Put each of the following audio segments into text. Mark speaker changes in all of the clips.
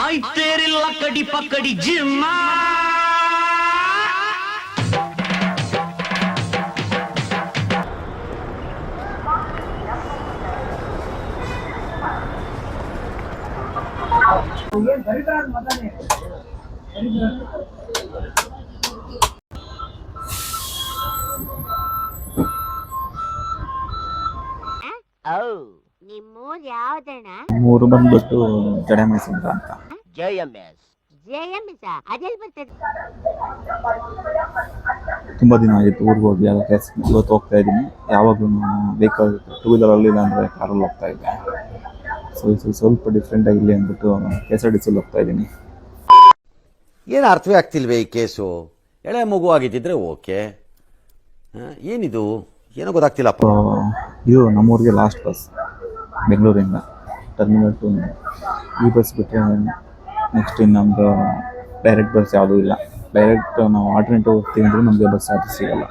Speaker 1: ಆಯ್ತೇರಿಲ್ಲ ಕಡಿ ಪಕ್ಕಡಿ ಜಿಮ್ಮ
Speaker 2: ನಿಮ್ಮೂರ್ ಯಾವ್ದಣ್ಣ?
Speaker 3: ಮೂರು ಬಂದ್ಬಿಟ್ಟು ಜಡಮೈಸೂರು ಅಂತ.
Speaker 2: ಅದೆಲ್ಲಿ ಬರ್ತದೆ?
Speaker 3: ತುಂಬ ದಿನ ಆಗಿತ್ತು ಊರಿಗೆ ಹೋಗಿ. ಅದಕ್ಕೆ ಇವತ್ತು ಹೋಗ್ತಾ ಇದ್ದೀನಿ. ಯಾವಾಗಲೂ ವೆಹಿಕಲ್ ಟೂ ವೀಲರಲ್ಲಿ ಇಲ್ಲ ಅಂದರೆ ಕಾರಲ್ಲಿ ಹೋಗ್ತಾ ಇದ್ದೆ. ಸೊ ಸ್ವಲ್ಪ ಡಿಫ್ರೆಂಟ್ ಆಗಿರಲಿ ಅಂದ್ಬಿಟ್ಟು KSRTCಲ್ಲಿ ಹೋಗ್ತಾ ಇದ್ದೀನಿ.
Speaker 4: ಏನು ಅರ್ಥವೇ ಆಗ್ತಿಲ್ವೇ ಈ ಕೇಸು? ಎಳೆ ಮಗು ಆಗಿದ್ದಿದ್ರೆ ಓಕೆ, ಏನಿದು ಏನೋ ಗೊತ್ತಾಗ್ತಿಲ್ಲಪ್ಪ.
Speaker 3: ಇದು ನಮ್ಮೂರಿಗೆ ಲಾಸ್ಟ್ ಬಸ್ ಬೆಂಗಳೂರಿಂದ ಟರ್ಮಿನಲ್ 2. ಈ ಬಸ್ ಬಿಟ್ಟರೆ ನೆಕ್ಸ್ಟ್ ಇನ್ನೊಂದು ಡೈರೆಕ್ಟ್ ಬಸ್ ಯಾವುದೂ ಇಲ್ಲ. ಡೈರೆಕ್ಟ್ ನಾವು ಆಲ್ಟರ್ನೇಟಿವ್ ಹೋಗ್ತೀವಿ ಅಂದರೆ ನಮಗೆ ಬಸ್ ಯಾವುದು ಸಿಗಲ್ಲ.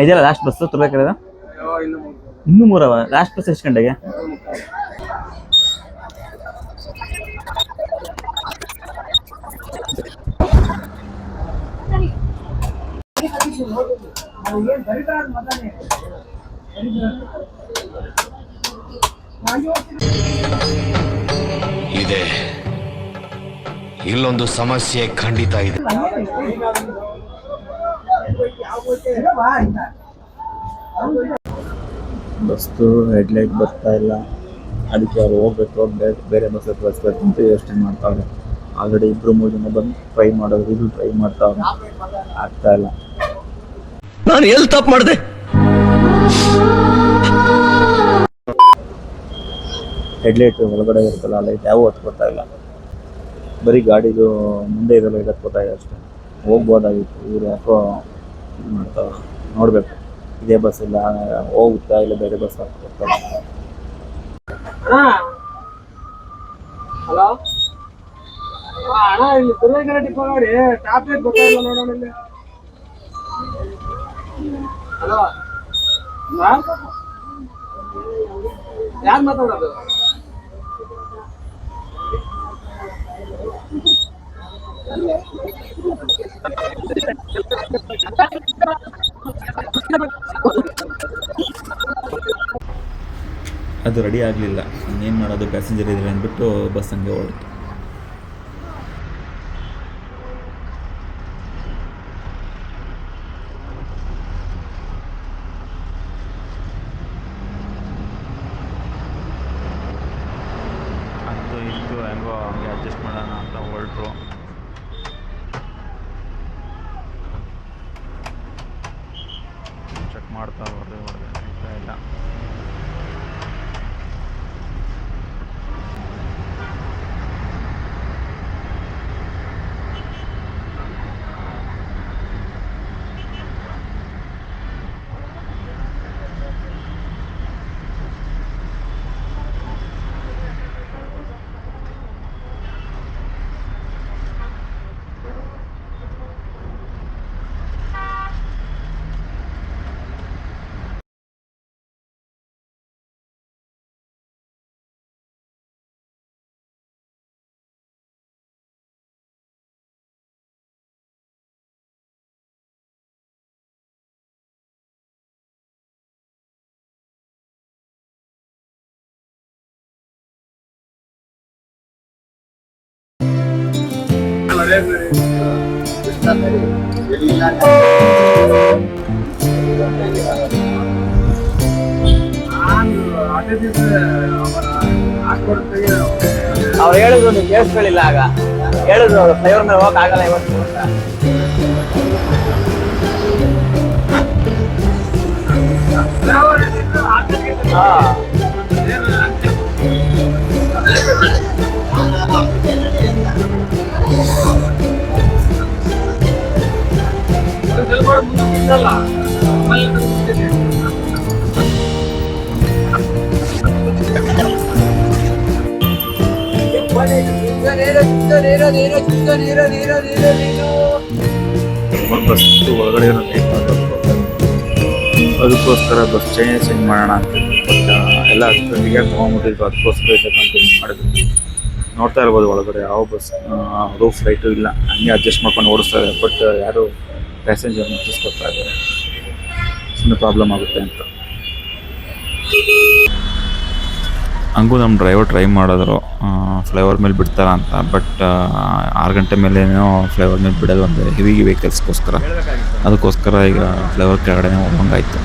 Speaker 3: ಇದೆಲ್ಲ ಲಾಸ್ಟ್ ಬಸ್ ತರಬೇಕಾದ? ಇನ್ನೂ 3 ಅವ. ಲಾಸ್ಟ್ ಬಸ್ ಎಷ್ಟು ಗಂಟೆಗೆ?
Speaker 5: ಇದೆ, ಇಲ್ಲೊಂದು ಸಮಸ್ಯೆ ಖಂಡಿತ ಇದೆ.
Speaker 3: ಬಸ್ದು ಹೆಡ್ಲೈಟ್ ಬರ್ತಾ ಇಲ್ಲ. ಅದಕ್ಕೆ ಅವ್ರು ಹೋಗ್ಬೇಕು, ಬೇರೆ ಬಸ್ ಕಳಿಸ್ಬೇಕು ಅಂತ ಯೋಚನೆ ಮಾಡ್ತಾವ್ರೆ. ಆಲ್ರೆಡಿ 2-3 ಜನ ಬಂದು ಟ್ರೈ ಮಾಡೋದು, ಇದು ಟ್ರೈ ಮಾಡ್ತಾವ್ರೆ, ಆಗ್ತಾ ಇಲ್ಲ.
Speaker 5: ನಾನು ಎಲ್ಲಿ ತಪ್ಪು ಮಾಡಿದೆ?
Speaker 3: ಹೆಡ್ಲೈಟ್ ಒಳಗಡೆ ಇರುತ್ತಲ್ಲ, ಲೈಟ್ ಯಾವ ಹೊತ್ಕೊತಾ ಇಲ್ಲ. ಬರೀ ಗಾಡಿದು ಮುಂದೆ ಇರೋ ಲೈಟ್ ಹತ್ಕೋತಾ ಇದೆ ಅಷ್ಟೇ. ಹೋಗ್ಬೋದಾಗಿತ್ತು, ಇವ್ರು ಯಾಕೋ ಇದು ಮಾಡ್ತಾವೆ. ನೋಡಬೇಕು ಇದೇ ಬಸ್ ಇಲ್ಲ ಹೋಗುತ್ತಾ ಇಲ್ಲ ಬೇರೆ ಬಸ್ ಹಾಕ್ಕೊಡ್ತಾರೆ.
Speaker 6: ಹಲೋ ಅಣ್ಣ, ಇಲ್ಲಿ ತುರುವೇಕೆರೆ ಡಿಪೋ ನೋಡಿ, ಟಾಪ್ ರೇಟ್ ಗೊತ್ತಾಗಿಲ್ಲ ನೋಡೋಣ ಇಲ್ಲಿ. ಹಲೋ ಯಾರು ಮಾತಾಡೋದು?
Speaker 3: ಅದು ರೆಡಿ ಆಗಲಿಲ್ಲ. ಇನ್ನೇನು ಮಾಡೋದು, ಪ್ಯಾಸೆಂಜರ್ ಇದ್ರೆ ಅಂದ್ಬಿಟ್ಟು ಬಸ್ ಹಂಗೆ ಹೊರಡ್ತು. ಅದು ಇತ್ತು ಹೆಂಗೋ ಹಂಗೆ ಅಡ್ಜಸ್ಟ್ ಮಾಡೋಣ ಅಂತ ಹೊರಟ್ರು. ಚೆಕ್ ಮಾಡ್ತಾ ಹೊಡೆದು ಆಯ್ತಾ ಇಲ್ಲ.
Speaker 6: ಅವ್ರು ಹೇಳಿದ್ರು ನೀವು ಕೇಳಿಸ್ಕೊಳ್ಳಿಲ್ಲ. ಆಗ ಹೇಳಿದ್ರು ಫ್ಲೈಓವರ್ ಮೇಲೆ ಹೋಗಕ್ ಆಗಲ್ಲ ಇವತ್ತು ಅಂತ.
Speaker 3: ಬಸ್ ಒಳಗಡೆ ಏನೋ ಟೈಪ್ ಆಗೋದು ಅದಕ್ಕೋಸ್ಕರ ಬಸ್ ಚೇಂಜ್ ಮಾಡೋಣ ಅಂತ ಬಟ್ ಎಲ್ಲ ಟಿಕೆಟ್ ತೊಗೊಂಡ್ಬಿಟ್ಟಿದ್ರು ಅದಕ್ಕೋಸ್ಕರ ಇದೆ ಕಂಟಿನ್ಯೂ ಮಾಡಿದ್ವಿ. ನೋಡ್ತಾ ಇರ್ಬೋದು ಒಳಗಡೆ ಯಾವ ಬಸ್ ರೂಫ್ ಲೈಟು ಇಲ್ಲ, ಹಂಗೆ ಅಡ್ಜಸ್ಟ್ ಮಾಡ್ಕೊಂಡು ಓಡಿಸ್ತಾರೆ. ಬಟ್ ಯಾರು ಪ್ಯಾಸೆಂಜರ್ ಮುಟ್ಟಿಸ್ಕೊಡ್ತಾ ಇದ್ದಾರೆ, ಸುಮ್ಮನೆ ಪ್ರಾಬ್ಲಮ್ ಆಗುತ್ತೆ ಅಂತ. ಹಂಗೂ ನಮ್ಮ ಡ್ರೈವರ್ ಟ್ರೈ ಮಾಡಿದ್ರು ಫ್ಲೈಓವರ್ ಮೇಲೆ ಬಿಡ್ತಾರ ಅಂತ. ಬಟ್ 6 ಗಂಟೆ ಮೇಲೇನೋ ಫ್ಲೈಓವರ್ ಮೇಲೆ ಬಿಡೋದು ಒಂದು ಹೆವಿ ವೆಹಿಕಲ್ಸ್ಗೋಸ್ಕರ, ಅದಕ್ಕೋಸ್ಕರ ಈಗ ಫ್ಲೈಓವರ್ ಕೆಳಗಡೆ ಹೋಗಂಗಾಯ್ತು.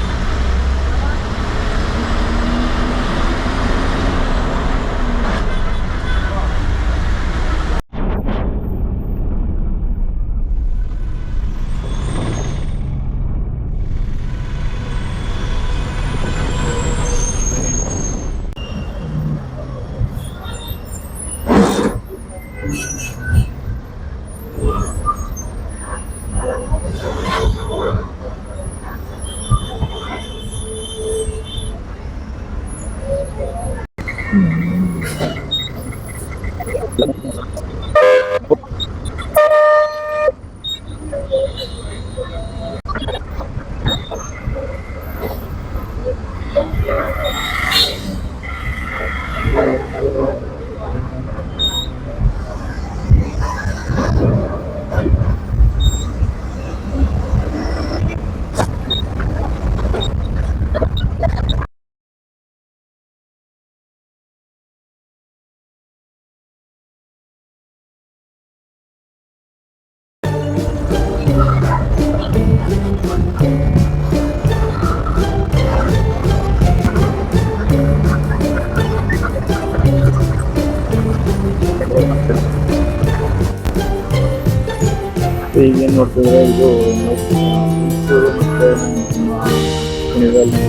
Speaker 3: ಈಗೇನು ನೋಡ್ತಿದ್ರೆ ಇದು ಮೈಸೂರು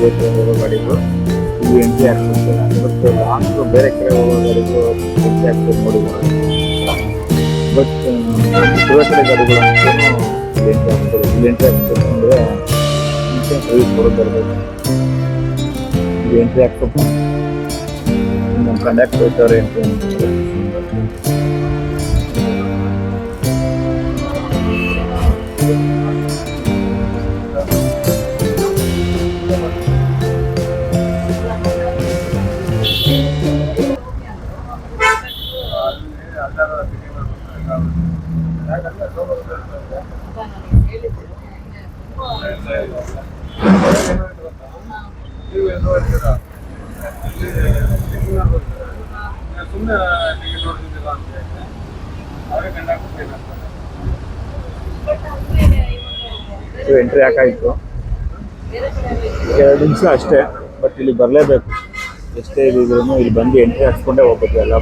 Speaker 3: ಮತ್ತು ಹೋಗೋ ಗಾಡಿಗಳು ಇದು ಎಂಟ್ರಿ ಆಗ್ತಿದೆ. ಬಟ್ ಲಾಂಗ್ ಬೇರೆ ಕಡೆ ಹೋಗೋ ಗಾಡಿಗಳು ಎಂಟ್ರಿ ಆಗ್ತದೆ ನೋಡಿದ್ರು. ಬಟ್ ದೂರ ಕಡೆ ಗಾಡಿಗಳು ಅಂತೂ ಎಂಟ್ರಿ ಆಗ್ತದೆ. ಇಲ್ಲಿ ಎಂಟ್ರಿ ಆಗ್ತದೆ ಅಂದರೆ ಮುಂಚೆ ಸರ್ವಿಸ್ ಕೊಡೋದು ಬರಬೇಕು. ಇದು ಎಂಟ್ರಿ ಆಗ್ತದೆ, ನಮ್ಮ ಕಂಡಕ್ಟರ್ ಇದ್ದವ್ರು ಎಂಟ್ರಿ ಆಗ್ತದೆ. ಎಂಟ್ರಿ ಹಾಕಾಯಿತು 2 ನಿಮಿಷ ಅಷ್ಟೇ. ಬಟ್ ಇಲ್ಲಿ ಬರಲೇಬೇಕು, ಎಷ್ಟೇ ಇದ್ರೂ ಇಲ್ಲಿ ಬಂದು ಎಂಟ್ರಿ ಹಾಕ್ಸ್ಕೊಂಡೇ ಹೋಗ್ಬೇಕು ಎಲ್ಲ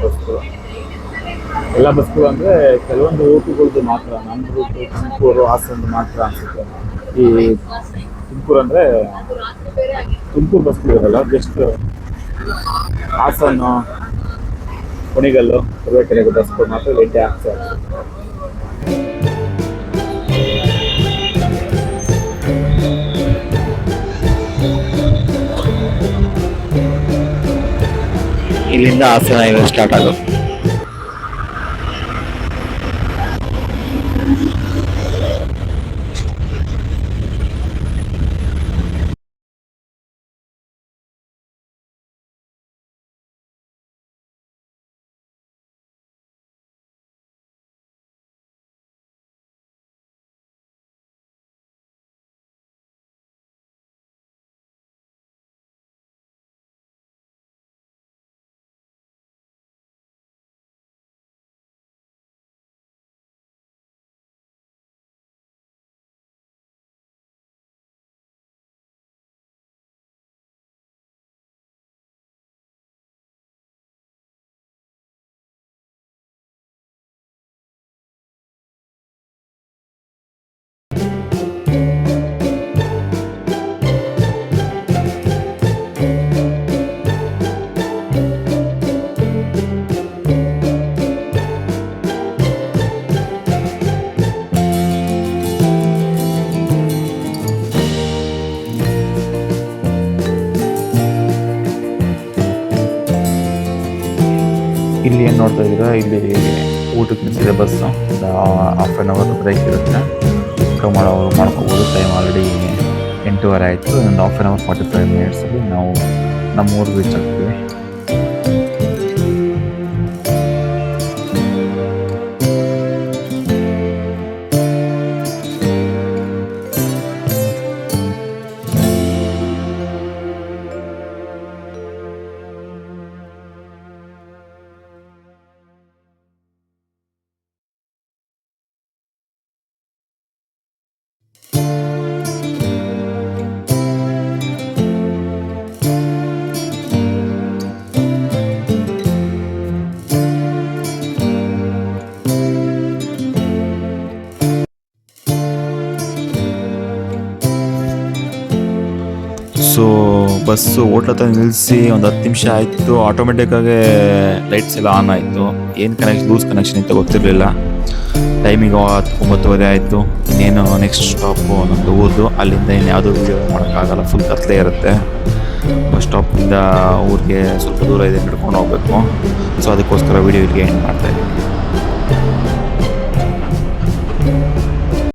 Speaker 3: ಬಸ್ಗಳು ಅಂದರೆ ಕೆಲವೊಂದು ರೂಟುಗಳದ್ದು ಮಾತ್ರ. ನಮ್ಮ ರೂಟು ತುಮಕೂರು ಹಾಸನ ಮಾತ್ರ ಅನಿಸುತ್ತೆ. ಈ ತುಮಕೂರು ಅಂದರೆ ತುಮಕೂರು ಬಸ್ಗಳು ಇರಲ್ಲ, ಜಸ್ಟ್ ಹಾಸನ, ಕುಣಿಗಲ್ಲು, ತುರುವೇಕೆರೆಗೆ ಬಸ್ಗಳು ಮಾತ್ರ ಎಂಟ್ರಿ ಹಾಕ್ತಾರೆ. ಇಲ್ಲಿಂದ ಹಾಸನ ಹೈವೇ ಸ್ಟಾರ್ಟ್ ಆಗೋದು. ಇಲ್ಲಿ ಏನು ನೋಡ್ತಾ ಇದ್ದೀರಾ, ಇಲ್ಲಿ ಊಟಕ್ಕೆ ನಿಂತಿದೆ ಬಸ್ಸು. ಒಂದು ಹಾಫ್ ಆನ್ ಅವರ್ ಬ್ರೇಕ್ ಇರುತ್ತೆ, ಊಟ ಮಾಡ್ಕೋಬೋದು. ಟೈಮ್ ಆಲ್ರೆಡಿ 8:30 ಆಯಿತು. ಒಂದು ಹಾಫ್ ಆನ್ ಅವರ್ 45 ಮಿನಿಟ್ಸಲ್ಲಿ ನಾವು ನಮ್ಮ ಊರಿಗೆ ರೀಚ್ ಆಗ್ತೀವಿ. ಸೊ ಬಸ್ಸು ಹೋಟ್ಲ್ ಹತ್ರ ನಿಲ್ಲಿಸಿ ಒಂದು 10 ನಿಮಿಷ ಆಯಿತು. ಆಟೋಮೆಟಿಕ್ಕಾಗಿ ಲೈಟ್ಸ್ ಎಲ್ಲ ಆನ್ ಆಯಿತು. ಏನು ಲೂಸ್ ಕನೆಕ್ಷನ್ ಅಂತ ಗೊತ್ತಿರಲಿಲ್ಲ. ಟೈಮಿಗೆ 9:30 ಆಯಿತು. ಇನ್ನೇನು ನೆಕ್ಸ್ಟ್ ಸ್ಟಾಪು ನಮ್ಮದು ಊರ್ದು. ಅಲ್ಲಿಂದ ಇನ್ನು ಯಾವುದೂ ವೀಡಿಯೋ ಮಾಡೋಕ್ಕಾಗಲ್ಲ, ಫುಲ್ ಕತ್ಲೇ ಇರುತ್ತೆ. ಬಸ್ ಸ್ಟಾಪಿಂದ ಊರಿಗೆ ಸ್ವಲ್ಪ ದೂರ ಇದೆ, ನಡ್ಕೊಂಡು ಹೋಗಬೇಕು. ಸೊ ಅದಕ್ಕೋಸ್ಕರ ವೀಡಿಯೋ ಇಲ್ಲಿಗೆ ಎಂಡ್ ಮಾಡ್ತಾಯಿದ್ದೀನಿ.